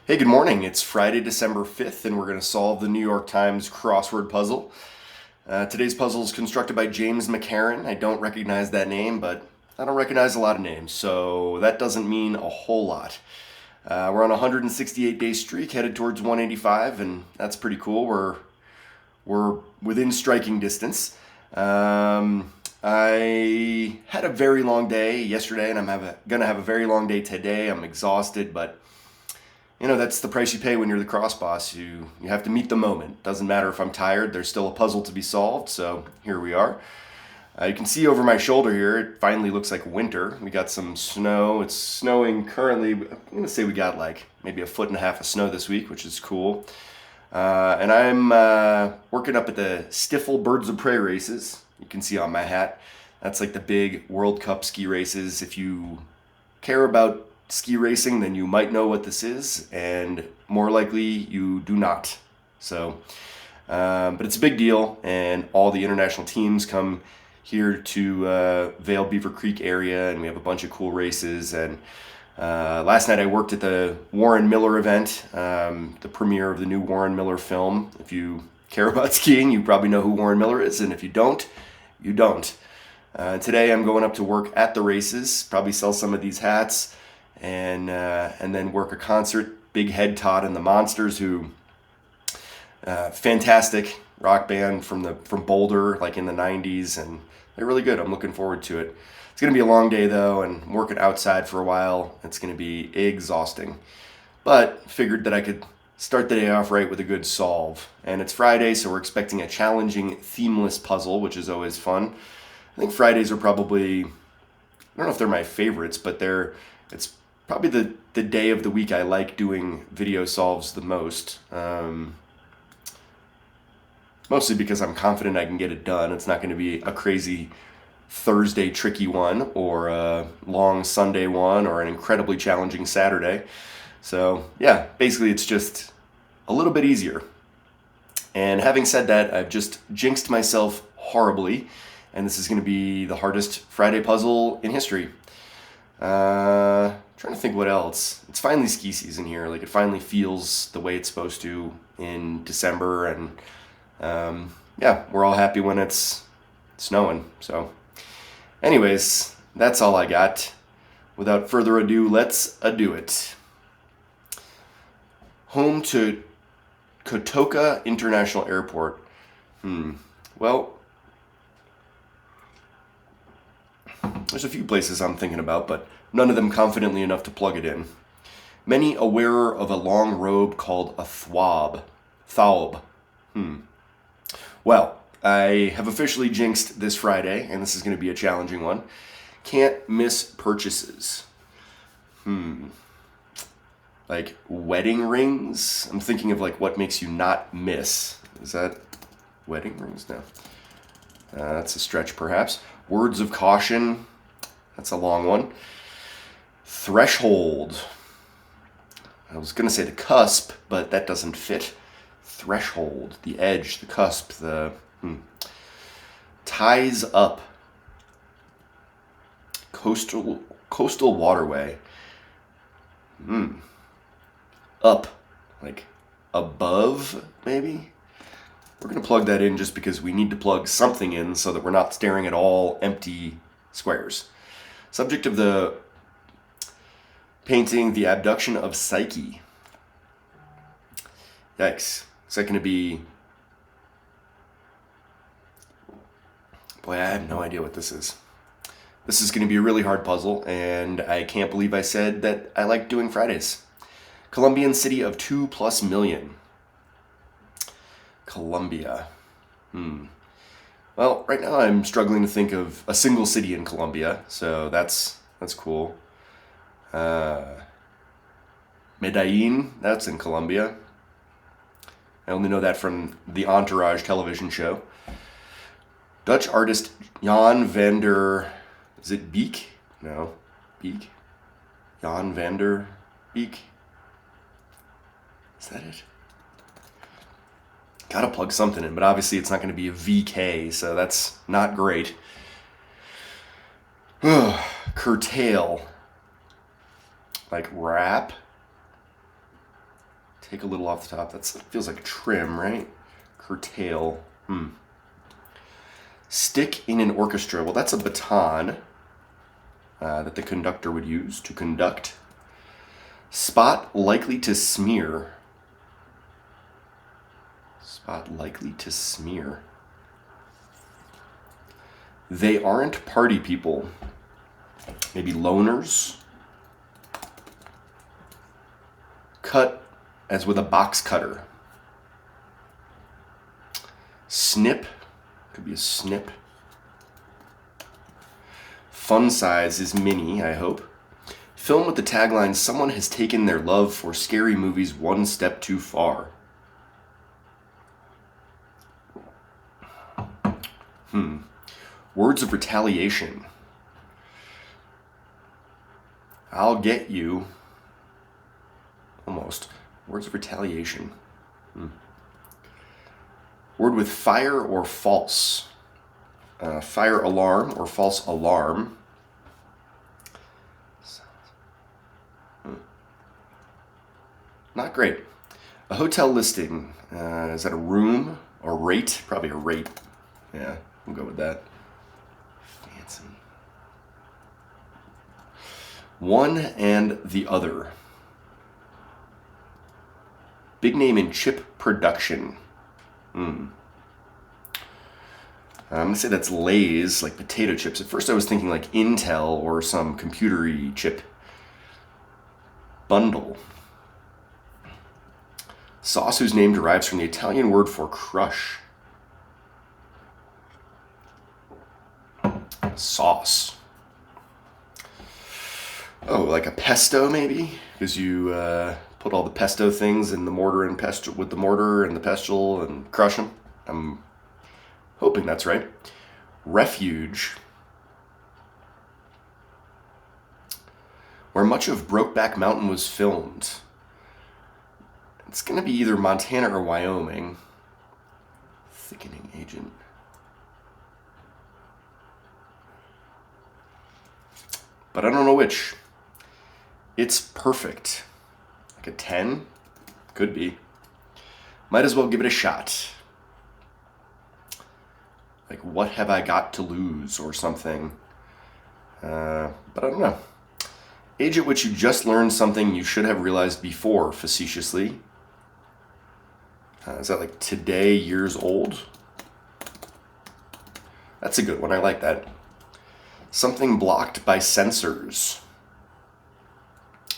Hey, good morning. It's Friday, December 5th, and we're going to solve the New York Times crossword puzzle. Today's puzzle is constructed by James McCarran. I don't recognize that name, but I don't recognize a lot of names, so that doesn't mean a whole lot. We're on a 168-day streak, headed towards 185, and that's pretty cool. We're within striking distance. I had a very long day yesterday, and I'm gonna have a very long day today. I'm exhausted, but that's the price you pay when you're the cross boss. You have to meet the moment. Doesn't matter if I'm tired, there's still a puzzle to be solved, so here we are. You can see over my shoulder here, it finally looks like winter. We got some snow. It's snowing currently. I'm going to say we got like maybe 1.5 feet of snow this week, which is cool. And I'm working up at the Stifel Birds of Prey races. You can see on my hat. That's like the big World Cup ski races. If you care about ski racing, then you might know what this is, and more likely you do not. So, but it's a big deal, and all the international teams come here to Vail Beaver Creek area, and we have a bunch of cool races. And last night I worked at the Warren Miller event, the premiere of the new Warren Miller film. If you care about skiing, you probably know who Warren Miller is, and if you don't, you don't. Today I'm going up to work at the races, probably sell some of these hats, and then work a concert. Big Head Todd and the Monsters, who fantastic rock band from Boulder, like in the '90s, and they're really good. I'm looking forward to it. It's gonna be a long day though, and working outside for a while, it's gonna be exhausting. But figured that I could start the day off right with a good solve. And it's Friday, so we're expecting a challenging themeless puzzle, which is always fun. I think Fridays are probably, I don't know if they're my favorites, but it's probably the day of the week I like doing video solves the most. Mostly because I'm confident I can get it done. It's not going to be a crazy Thursday tricky one, or a long Sunday one, or an incredibly challenging Saturday. So yeah, basically it's just a little bit easier. And having said that, I've just jinxed myself horribly, and this is going to be the hardest Friday puzzle in history. Trying to think what else. It's finally ski season here. Like, it finally feels the way it's supposed to in December, and yeah, we're all happy when it's snowing. So, anyways, that's all I got. Without further ado, let's do it. Home to Kotoka International Airport. Well, there's a few places I'm thinking about, but none of them confidently enough to plug it in. Many a wearer of a long robe called a thwab. Thawb. Well, I have officially jinxed this Friday, and this is going to be a challenging one. Can't miss purchases. Like wedding rings? I'm thinking of like what makes you not miss. Is that wedding rings? No. That's a stretch, perhaps. Words of caution. That's a long one. Threshold. I was going to say the cusp, but that doesn't fit. Threshold, the edge, the cusp, the ties up. Coastal waterway. Up, like above, maybe. We're going to plug that in just because we need to plug something in so that we're not staring at all empty squares. Subject of the painting, the abduction of Psyche. Yikes. Is that going to be... Boy, I have no idea what this is. This is going to be a really hard puzzle, and I can't believe I said that I like doing Fridays. Colombian city of 2+ million. Colombia. Well, right now I'm struggling to think of a single city in Colombia, so that's cool. Medellin, that's in Colombia. I only know that from the Entourage television show. Dutch artist Jan van der... Is it Beek? No. Beek? Jan van der Beek? Is that it? Gotta plug something in, but obviously it's not going to be a VK, so that's not great. Curtail. Like rap? Take a little off the top. That feels like trim, right? Curtail. Stick in an orchestra. Well, that's a baton that the conductor would use to conduct. Spot likely to smear. Spot likely to smear. They aren't party people. Maybe loners. Cut as with a box cutter. Snip. Could be a snip. Fun size is mini, I hope. Film with the tagline, someone has taken their love for scary movies one step too far. Words of retaliation. I'll get you. Almost. Words of retaliation. Word with fire or false. Fire alarm or false alarm. Not great. A hotel listing. Is that a room or rate? Probably a rate. Yeah, we'll go with that. Fancy. One and the other. Big name in chip production. I'm going to say that's Lay's, like potato chips. At first I was thinking like Intel or some computery chip. Bundle. Sauce whose name derives from the Italian word for crush. Sauce. Oh, like a pesto maybe? Because you put all the pesto things in the mortar and pestle with the mortar and the pestle and crush them. I'm hoping that's right. Refuge. Where much of Brokeback Mountain was filmed. It's going to be either Montana or Wyoming. Thickening agent. But I don't know which. It's perfect. Like a 10? Could be. Might as well give it a shot. Like, what have I got to lose or something? But I don't know. Age at which you just learned something you should have realized before, facetiously. Is that like today, years old? That's a good one. I like that. Something blocked by sensors.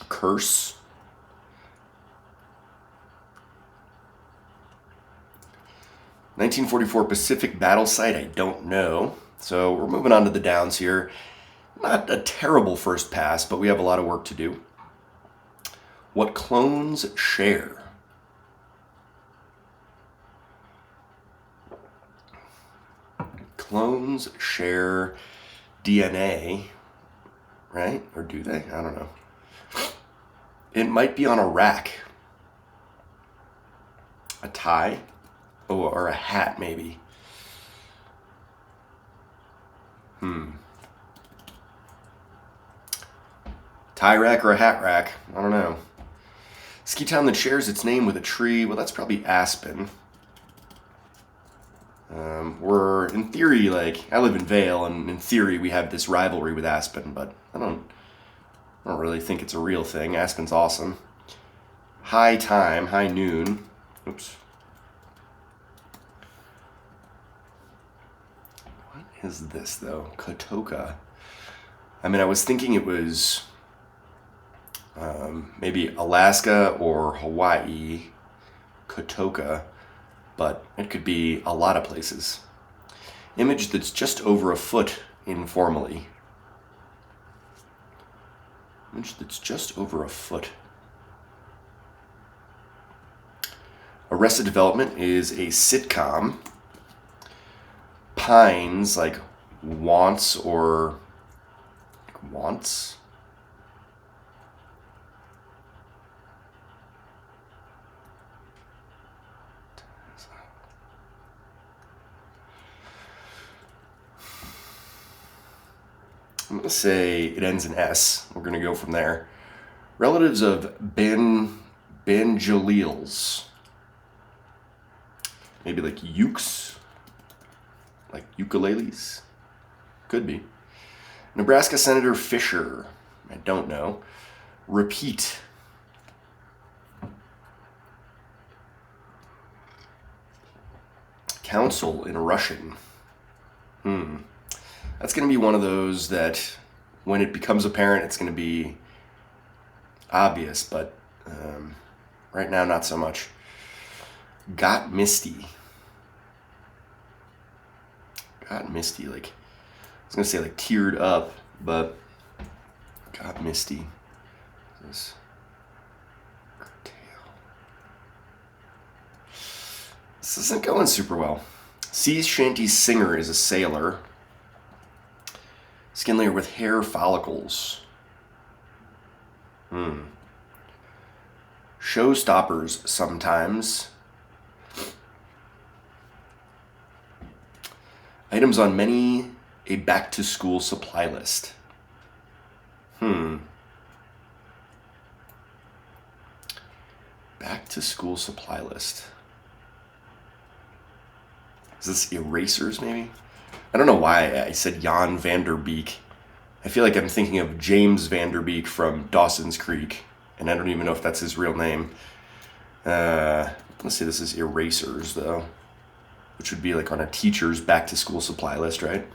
A curse. (1944) Pacific battle site, I don't know. So we're moving on to the downs here. Not a terrible first pass, but we have a lot of work to do. What clones share. Clones share DNA, right? Or do they? I don't know. It might be on a rack. A tie? Oh, or a hat, maybe. Tie rack or a hat rack? I don't know. Ski town that shares its name with a tree. Well, that's probably Aspen. We're, in theory, like, I live in Vail, and in theory we have this rivalry with Aspen, but I don't really think it's a real thing. Aspen's awesome. High time, high noon. Oops. What is this, though? Kotoka. I mean, I was thinking it was maybe Alaska or Hawaii. Kotoka. But it could be a lot of places. Image that's just over a foot informally. Image that's just over a foot. Arrested Development is a sitcom. Pines, like wants or wants. I'm going to say it ends in S. We're going to go from there. Relatives of Ben banjoleals. Maybe like ukes, like ukuleles. Could be. Nebraska Senator Fisher. I don't know. Repeat. Council in Russian. That's going to be one of those that when it becomes apparent, it's going to be obvious, but right now, not so much. Got misty. Got misty, like, I was going to say like teared up, but got misty. This isn't going super well. Sea shanty singer is a sailor. Skin layer with hair follicles. Showstoppers sometimes. Items on many a back-to-school supply list. Back-to-school supply list. Is this erasers, maybe? I don't know why I said Jan Vanderbeek. I feel like I'm thinking of James Vanderbeek from Dawson's Creek, and I don't even know if that's his real name. Let's say this is erasers, though, which would be like on a teacher's back-to-school supply list, right?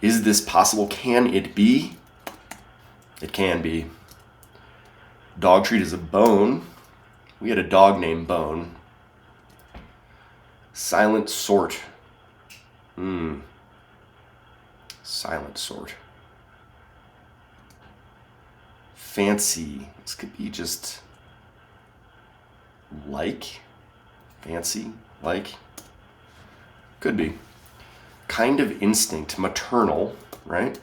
Is this possible? Can it be? It can be. Dog treat is a bone. We had a dog named Bone. Silent sort. Silent sort. Fancy. This could be just like. Fancy. Like. Could be. Kind of instinct. Maternal, right?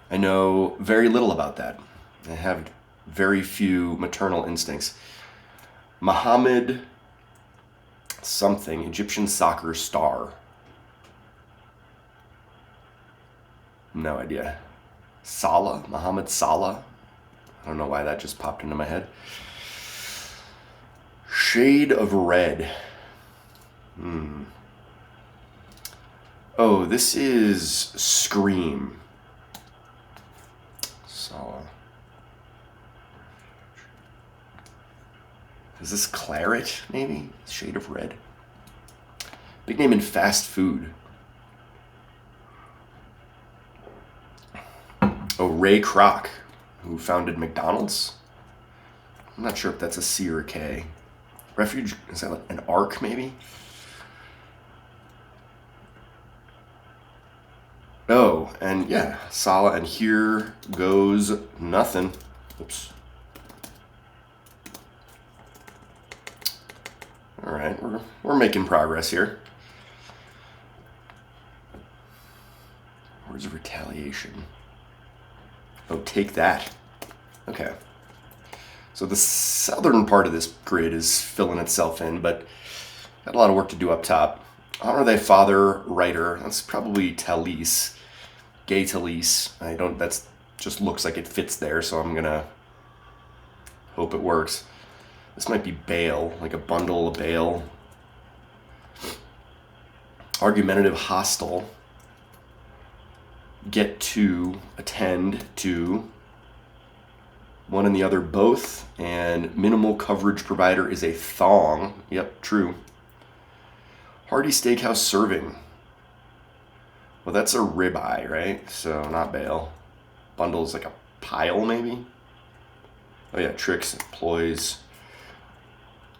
I know very little about that. I have very few maternal instincts. Muhammad something. Egyptian soccer star. No idea. Salah? Mohammed Salah? I don't know why that just popped into my head. Shade of red. Oh, this is Scream. Salah. Is this claret, maybe? Shade of red. Big name in fast food. Oh, Ray Kroc, who founded McDonald's. I'm not sure if that's a C or a K. Refuge, is that like an arc, maybe? Oh, and yeah, Salah, and here goes nothing. Oops. All right, we're making progress here. Where's retaliation? Oh, take that. Okay. So the southern part of this grid is filling itself in, but got a lot of work to do up top. Honor thy father, writer. That's probably Talise. Gay Talise. That's just looks like it fits there, so I'm gonna hope it works. This might be bail, like a bundle of bail. Argumentative, hostile. Get to, attend to. One and the other both. And minimal coverage provider is a thong. Yep, true. Hearty Steakhouse serving. Well, that's a ribeye, right? So not bail. Bundle is like a pile, maybe? Oh yeah, tricks, employs.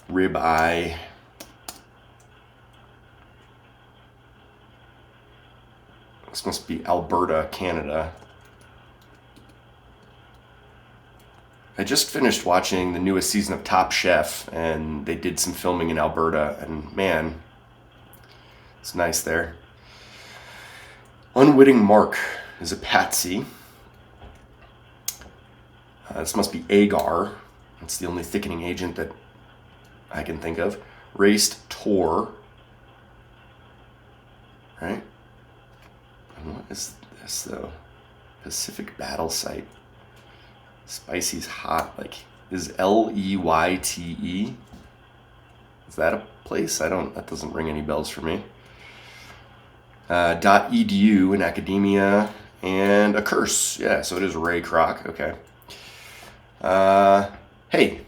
Ribeye. This must be Alberta, Canada. I just finished watching the newest season of Top Chef, and they did some filming in Alberta, and man, it's nice there. Unwitting Mark is a patsy. This must be agar. That's the only thickening agent that I can think of. Raced Tor. Right? And what is this, though? Pacific Battle Site. Spicy's hot. Like, is Leyte. Is that a place? That doesn't ring any bells for me. .edu in academia, and a curse. Yeah, so it is Ray Kroc. Okay. Hey,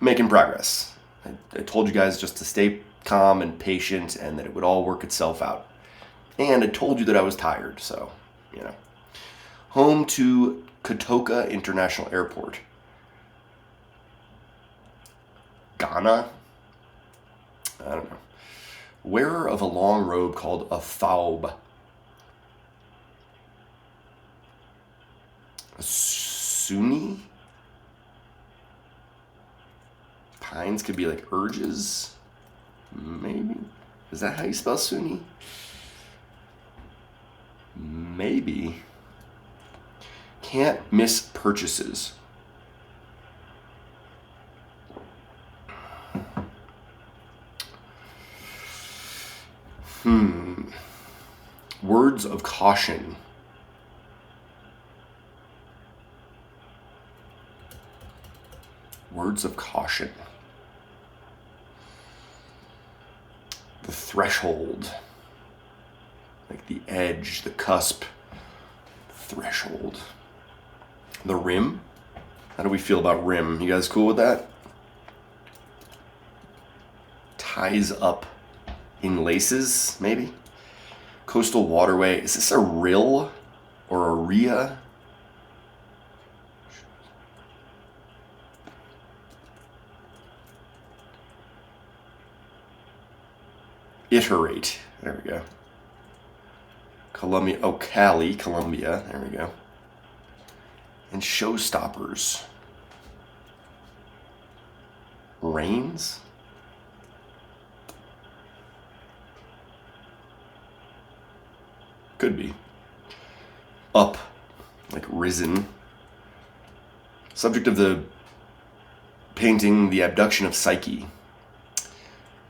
making progress. I told you guys just to stay calm and patient and that it would all work itself out. And I told you that I was tired, so, you know. Home to Kotoka International Airport. Ghana? I don't know. Wearer of a long robe called a thawb. A Sunni? Pines could be like urges. Maybe. Is that how you spell Sunni? Maybe. Can't miss purchases. Words of caution. Words of caution. The threshold. Like the edge, the cusp. Threshold. The rim. How do we feel about rim? You guys cool with that? Ties up in laces, maybe? Coastal waterway. Is this a rill or a ria? Iterate. There we go. Columbia. Oh, Cali, Columbia. There we go. And showstoppers. Rains? Could be. Up. Like risen. Subject of the painting, the abduction of Psyche.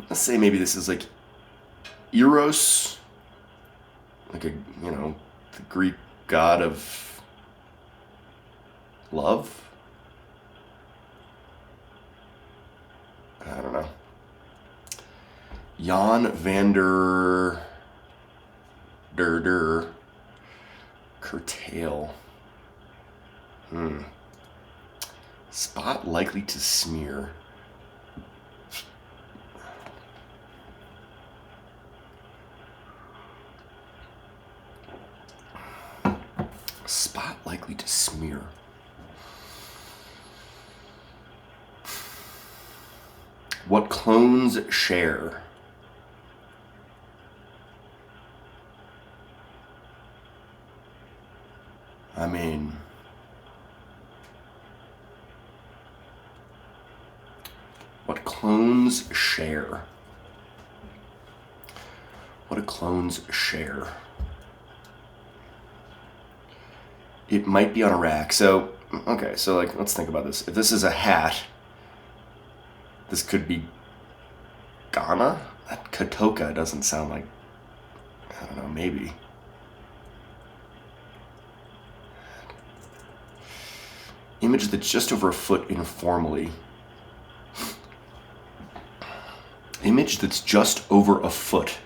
Let's say maybe this is like Eros. Like the Greek god of love. I don't know. Jan van der curtail. Spot likely to smear. Spot likely to smear. What clones share. I mean, what clones share. What do clones share? It might be on a rack. So, okay, so like, let's think about this. If this is a hat, this could be Ghana? That Kotoka doesn't sound like, I don't know, maybe. Image that's just over a foot informally. Image that's just over a foot.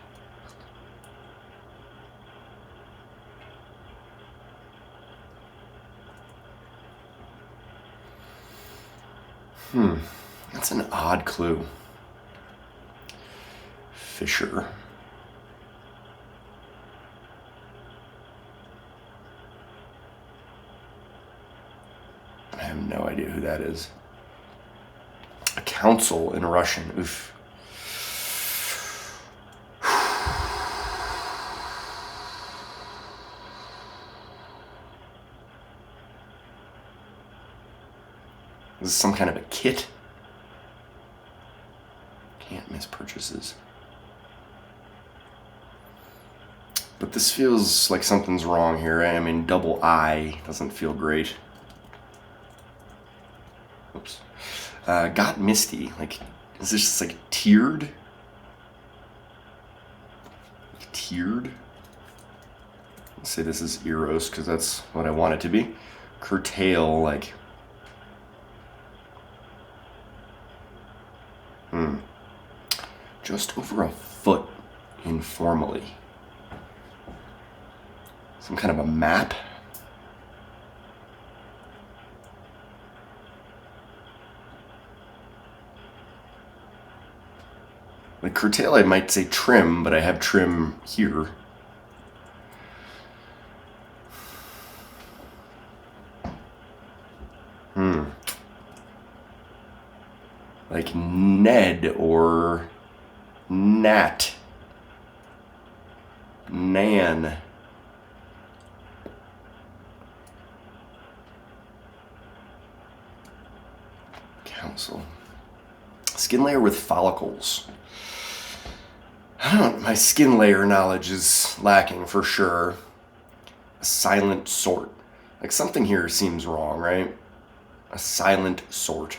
That's an odd clue. Fisher. I have no idea who that is. A council in Russian. Oof. This is some kind of a kit. Can't miss purchases. But this feels like something's wrong here. I mean, double I doesn't feel great. Oops. Got misty. Like, is this just like tiered? Tiered? Let's say this is Eros because that's what I want it to be. Curtail, like Just over a foot informally. Some kind of a map. Like curtail, I might say trim, but I have trim here. Like Ned or Nat. Nan. Council. Skin layer with follicles. I don't know, my skin layer knowledge is lacking for sure. A silent sort. Like something here seems wrong, right? A silent sort.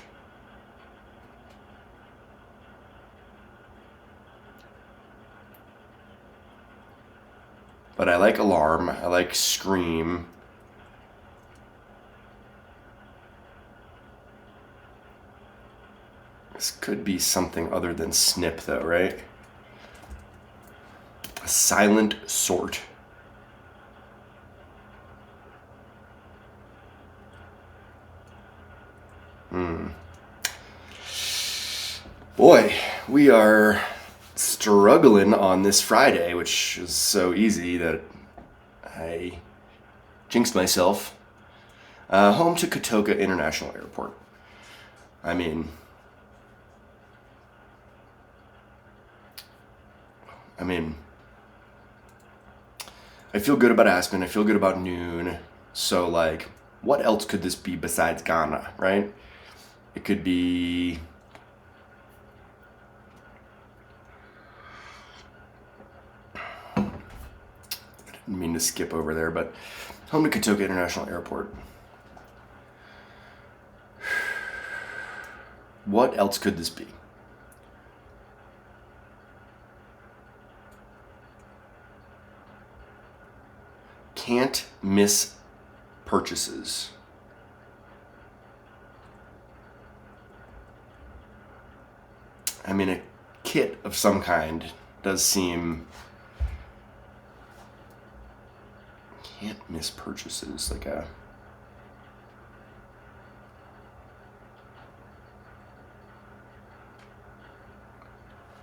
But I like alarm. I like scream. This could be something other than snip though, right? A silent sort. Boy, we are struggling on this Friday, which is so easy that I jinxed myself. Home to Kotoka International Airport. I mean, I feel good about Aspen. I feel good about noon. So, like, what else could this be besides Ghana, right? It could be... I didn't mean to skip over there, but home to Kotoka International Airport. What else could this be? Can't miss purchases. I mean, a kit of some kind does seem... Can't miss purchases, like a...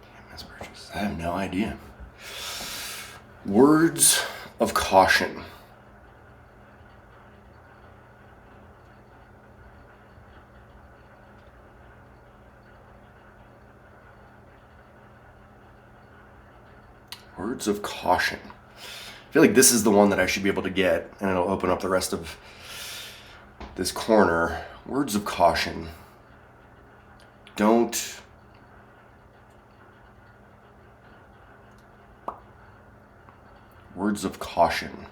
Can't miss purchases. I have no idea. Words of caution. Words of caution. I feel like this is the one that I should be able to get, and it'll open up the rest of this corner. Words of caution. Don't... Words of caution.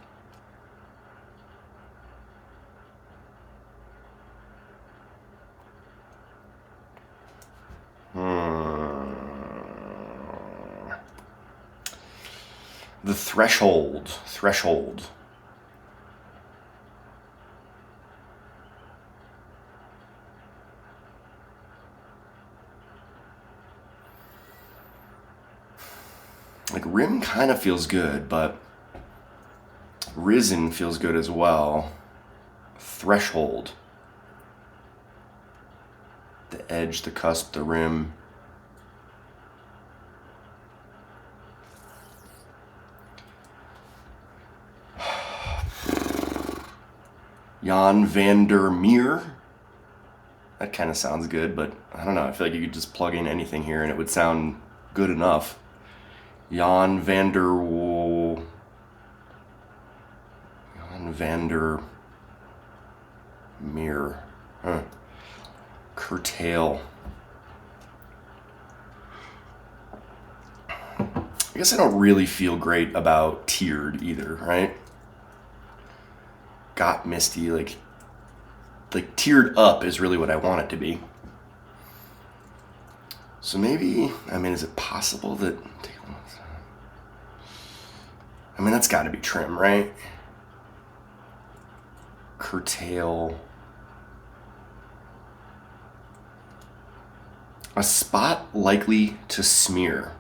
The threshold. Threshold. Like rim kind of feels good, but risen feels good as well. Threshold. The edge, the cusp, the rim. Jan van der Meer. That kind of sounds good, but I don't know. I feel like you could just plug in anything here and it would sound good enough. Jan van der Meer. Huh. Curtail. I guess I don't really feel great about tiered either, right? Got misty, like tiered up is really what I want it to be. So maybe, I mean, is it possible that, I mean, that's got to be trim, right? Curtail. A spot likely to smear.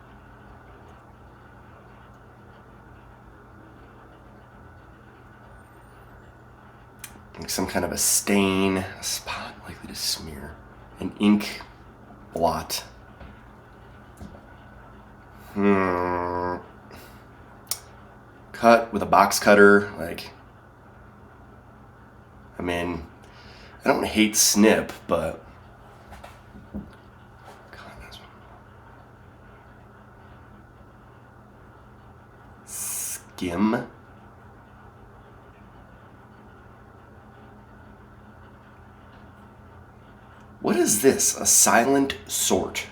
Like some kind of a stain, a spot likely to smear. An ink blot. Cut with a box cutter, like, I mean, I don't hate snip, but skim. What is this? A silent sort.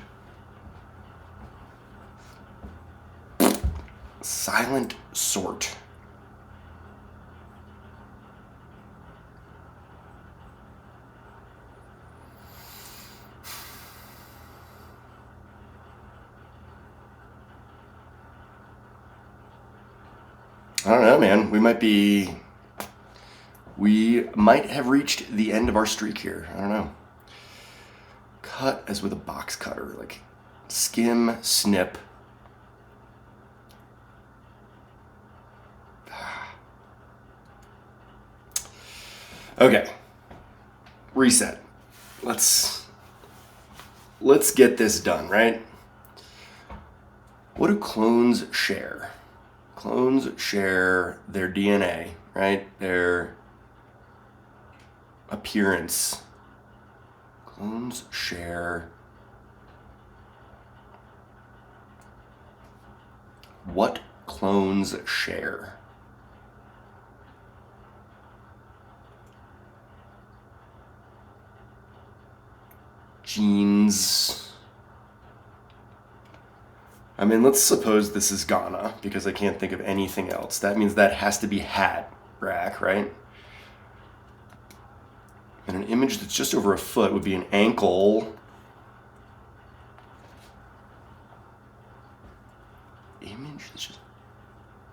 Silent sort. I don't know, man. We might have reached the end of our streak here. I don't know. Cut as with a box cutter, like skim, snip. Okay. Reset. Let's get this done, right? What do clones share? Clones share their DNA, right? Their appearance. Clones share. What clones share? Genes. I mean, let's suppose this is Ghana, because I can't think of anything else. That means that has to be hat rack, right? And an image that's just over a foot would be an ankle. Image that's just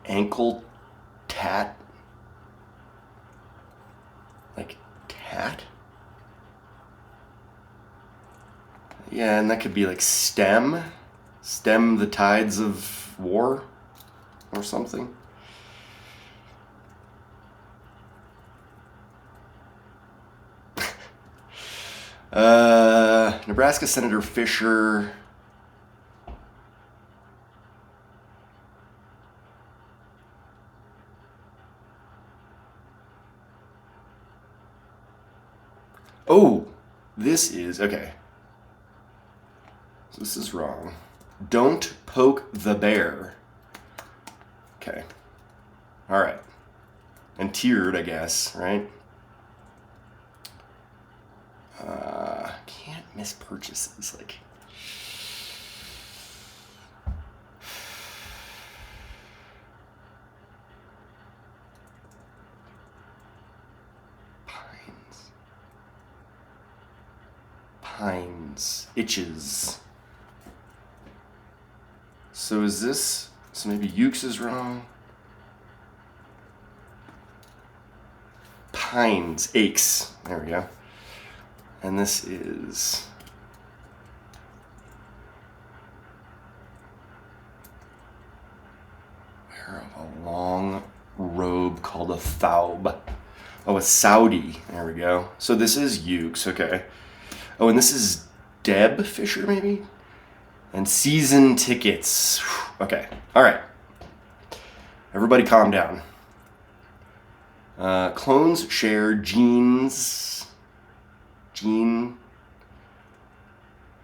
ankle tat. Like tat? Yeah, and that could be like stem. Stem the tides of war or something. Nebraska Senator Fisher. Oh, this is, okay. So this is wrong. Don't poke the bear. Okay. All right. And tiered, I guess, right? Can't miss purchases. Like, pines, itches. So is this, so maybe Ukes is wrong. Pines, aches. There we go. And this is wear of a long robe called a thaub. Oh, a Saudi. There we go. So this is Ukes, okay. Oh, and this is Deb Fisher, maybe? And season tickets. Okay, all right. Everybody calm down. Clones share genes.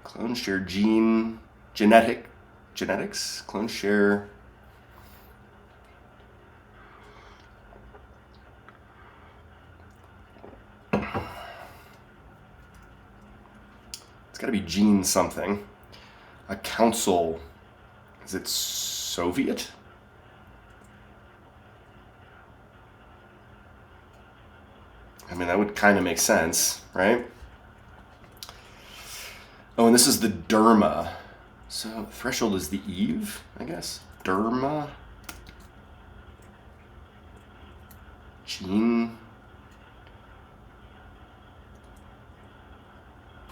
Clones share genetics. Clones share. It's got to be gene something. A council. Is it Soviet? I mean, that would kind of make sense, right? Oh, and this is the derma. So threshold is the eve, I guess. Derma. Gene.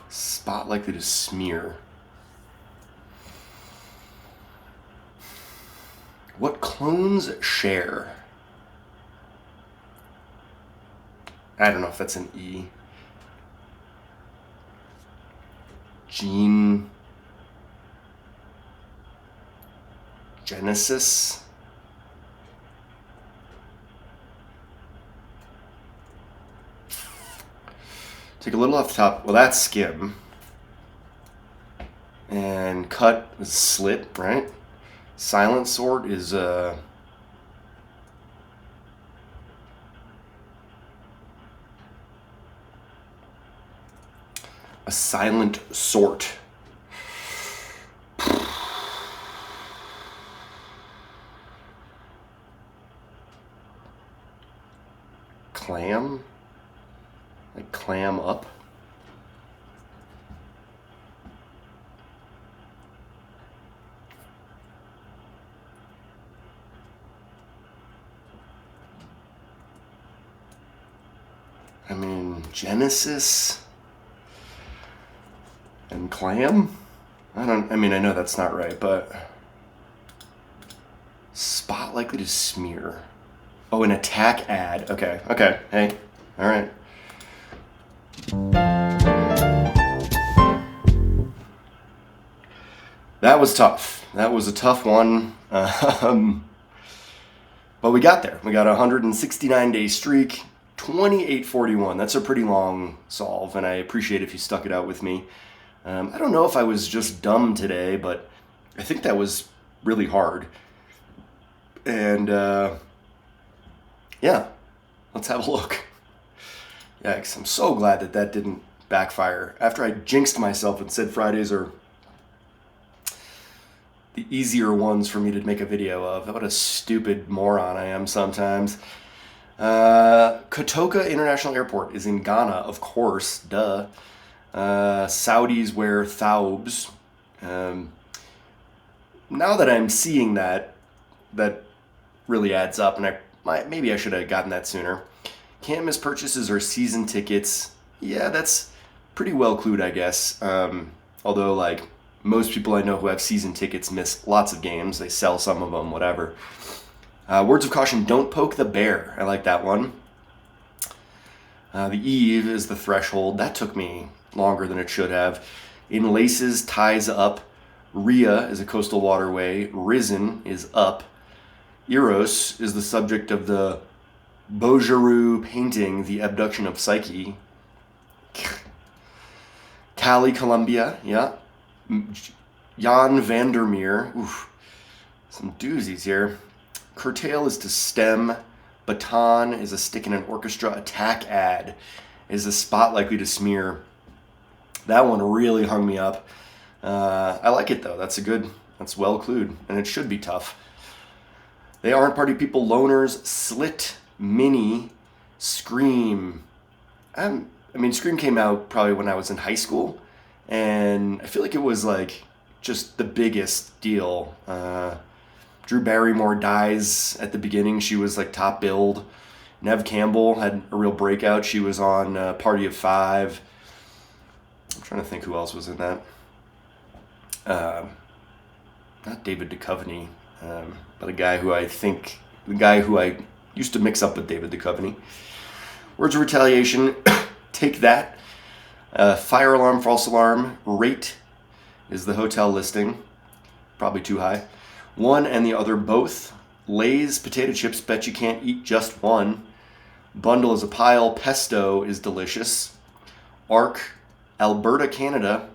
Spot likely to smear. Clones share. I don't know if that's an E. Gene Genesis. Take a little off the top. Well, that's skim. And cut is slit, right? Silent sort is a silent sort. Clam? Like clam up? I mean, Genesis and clam? I know that's not right, but spot likely to smear. Oh, an attack ad. Okay. Hey, all right. That was tough. That was a tough one. But we got there. We got a 169-day streak, 2841. That's a pretty long solve, and I appreciate if you stuck it out with me. I don't know if I was just dumb today, but I think that was really hard. And yeah, let's have a look. Yikes, I'm so glad that didn't backfire. After I jinxed myself and said Fridays are the easier ones for me to make a video of. What a stupid moron I am sometimes. Kotoka International Airport is in Ghana, of course, duh. Saudis wear thawbs. Now that I'm seeing that really adds up, and maybe I should have gotten that sooner. Can't miss purchases or season tickets. Yeah, that's pretty well clued, I guess. Although, like, most people I know who have season tickets miss lots of games. They sell some of them, whatever. Words of caution, don't poke the bear. I like that one. The eve is the threshold. That took me longer than it should have. In laces, ties up. Rhea is a coastal waterway. Risen is up. Eros is the subject of the Bouguereau painting, The Abduction of Psyche. Cali, Colombia, yeah. Jan Vandermeer, oof, some doozies here. Curtail is to stem. Baton is a stick in an orchestra. Attack ad is a spot likely to smear. That one really hung me up. I like it though. That's well clued, and it should be tough. They aren't party people. Loners. Slit. Mini. Scream. Scream came out probably when I was in high school, and I feel like it was like just the biggest deal. Drew Barrymore dies at the beginning. She was like top billed. Nev Campbell had a real breakout. She was on Party of Five. I'm trying to think who else was in that. Not David Duchovny, but the guy who I used to mix up with David Duchovny. Words of retaliation. Take that. Fire alarm, false alarm. Rate is the hotel listing. Probably too high. One and the other both. Lay's potato chips, bet you can't eat just one. Bundle is a pile. Pesto is delicious. Arc, Alberta, Canada.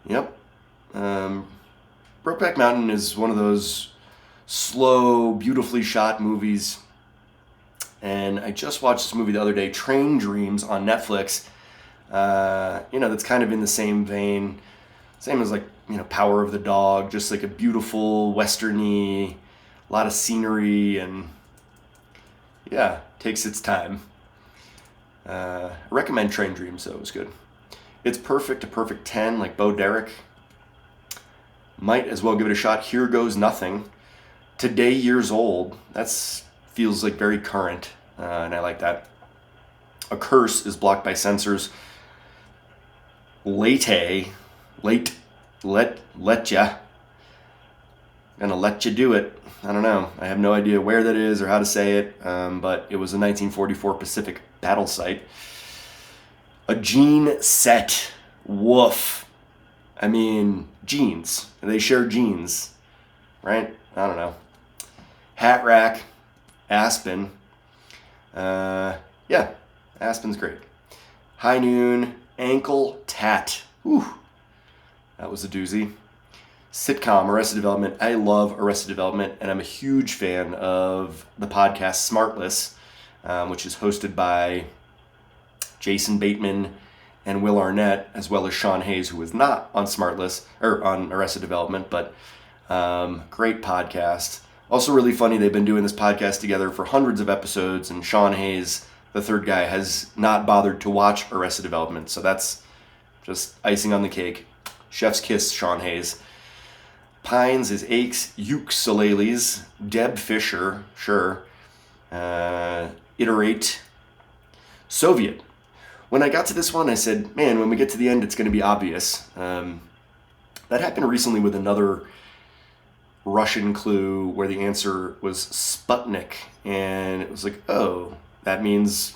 Yep. Brokeback Mountain is one of those slow, beautifully shot movies. And I just watched this movie the other day, Train Dreams, on Netflix. That's kind of in the same vein. Same as Power of the Dog, just like a beautiful, westerny, a lot of scenery, and yeah, takes its time. I recommend Train Dreams, though. It was good. It's perfect, a perfect 10, like Bo Derek. Might as well give it a shot. Here Goes Nothing. Today Years Old. That's feels like very current, and I like that. A Curse is blocked by censors. Letja. gonna let you do it. I don't know. I have no idea where that is or how to say it, but it was a 1944 Pacific battle site. A gene set. Woof. I mean, genes. They share genes, right? I don't know. Hat rack. Aspen. Yeah, Aspen's great. High noon. Ankle tat. Whew. That was a doozy. Sitcom, Arrested Development. I love Arrested Development, and I'm a huge fan of the podcast Smartless, which is hosted by Jason Bateman and Will Arnett, as well as Sean Hayes, who was not on Smartless or on Arrested Development, but great podcast. Also really funny, they've been doing this podcast together for hundreds of episodes, and Sean Hayes, the third guy, has not bothered to watch Arrested Development, so that's just icing on the cake. Chef's kiss, Sean Hayes. Pines is aches, ukuleles. Deb Fisher, sure. Iterate. Soviet. When I got to this one, I said, man, when we get to the end, it's going to be obvious. That happened recently with another Russian clue where the answer was Sputnik. And it was like, oh, that means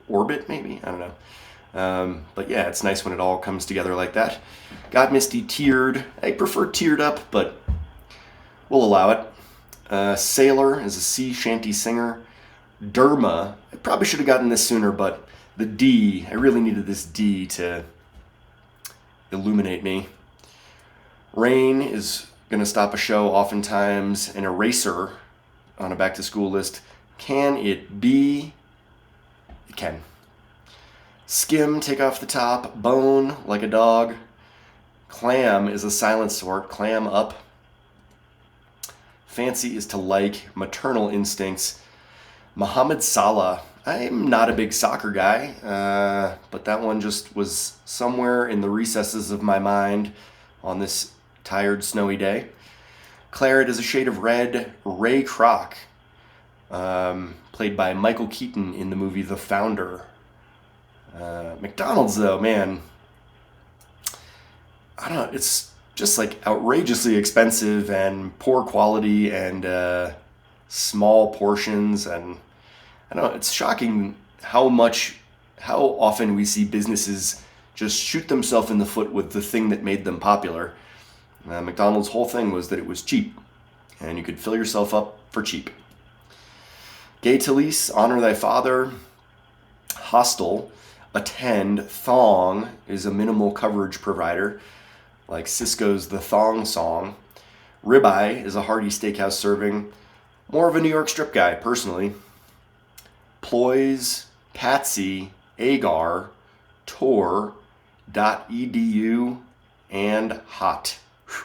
orbit, maybe? I don't know. But yeah, it's nice when it all comes together like that. Got Misty teared. I prefer teared up, but we'll allow it. Sailor is a sea shanty singer. Derma. I probably should have gotten this sooner, but the D. I really needed this D to illuminate me. Rain is going to stop a show, oftentimes an eraser on a back to school list. Can it be? It can. Skim, take off the top. Bone, like a dog. Clam is a silent sort. Clam up. Fancy is to like. Maternal instincts. Mohamed Salah. I'm not a big soccer guy, but that one just was somewhere in the recesses of my mind on this tired, snowy day. Claret is a shade of red. Ray Kroc, played by Michael Keaton in the movie The Founder. McDonald's, though, man, I don't know, it's just like outrageously expensive and poor quality and small portions, and I don't know, it's shocking how often we see businesses just shoot themselves in the foot with the thing that made them popular. McDonald's whole thing was that it was cheap, and you could fill yourself up for cheap. Gay Talese, honor thy father. Hostel, attend. Thong is a minimal coverage provider, like Cisco's The Thong Song. Ribeye is a hearty steakhouse serving. More of a New York strip guy, personally. Ploys, Patsy, Agar, Tor, .edu, and Hot. Whew.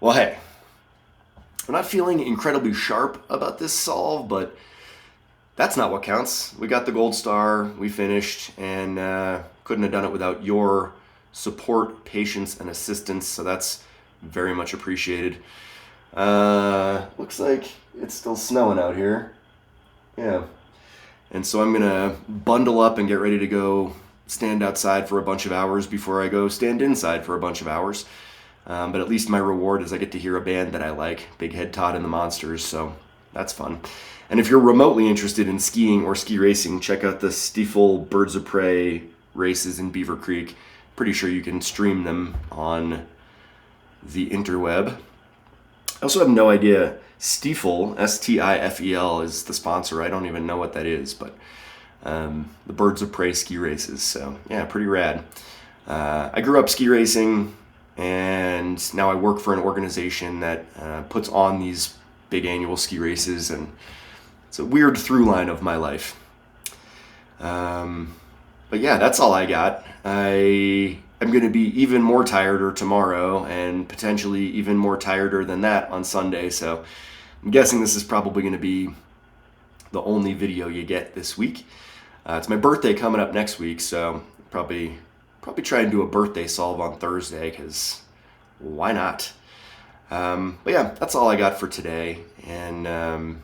Well, hey, I'm not feeling incredibly sharp about this solve, but that's not what counts. We got the gold star, we finished, and couldn't have done it without your support, patience, and assistance, so that's very much appreciated. Looks like it's still snowing out here. Yeah. And so I'm going to bundle up and get ready to go stand outside for a bunch of hours before I go stand inside for a bunch of hours. But at least my reward is I get to hear a band that I like, Big Head Todd and the Monsters, so that's fun. And if you're remotely interested in skiing or ski racing, check out the Stiefel Birds of Prey races in Beaver Creek. Pretty sure you can stream them on the interweb. I also have no idea. Stiefel, Stifel, is the sponsor. I don't even know what that is, but the Birds of Prey ski races. So yeah, pretty rad. I grew up ski racing, and now I work for an organization that puts on these big annual ski races, and it's a weird through line of my life. But yeah, that's all I got. I'm going to be even more tireder tomorrow, and potentially even more tireder than that on Sunday, so I'm guessing this is probably going to be the only video you get this week. It's my birthday coming up next week, so probably try and do a birthday solve on Thursday, because why not? But yeah, that's all I got for today, and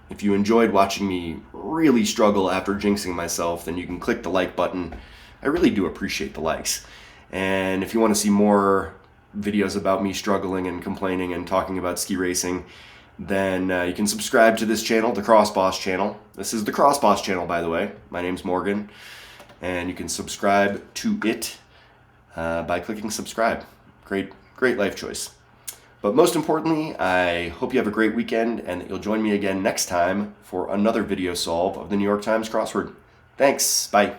if you enjoyed watching me really struggle after jinxing myself, then you can click the like button. I really do appreciate the likes. And if you want to see more videos about me struggling and complaining and talking about ski racing, then you can subscribe to this channel, the Cross Boss channel. This is the Cross Boss channel, by the way. My name's Morgan, and you can subscribe to it by clicking subscribe. Great life choice. But most importantly, I hope you have a great weekend and that you'll join me again next time for another video solve of the New York Times crossword. Thanks. Bye.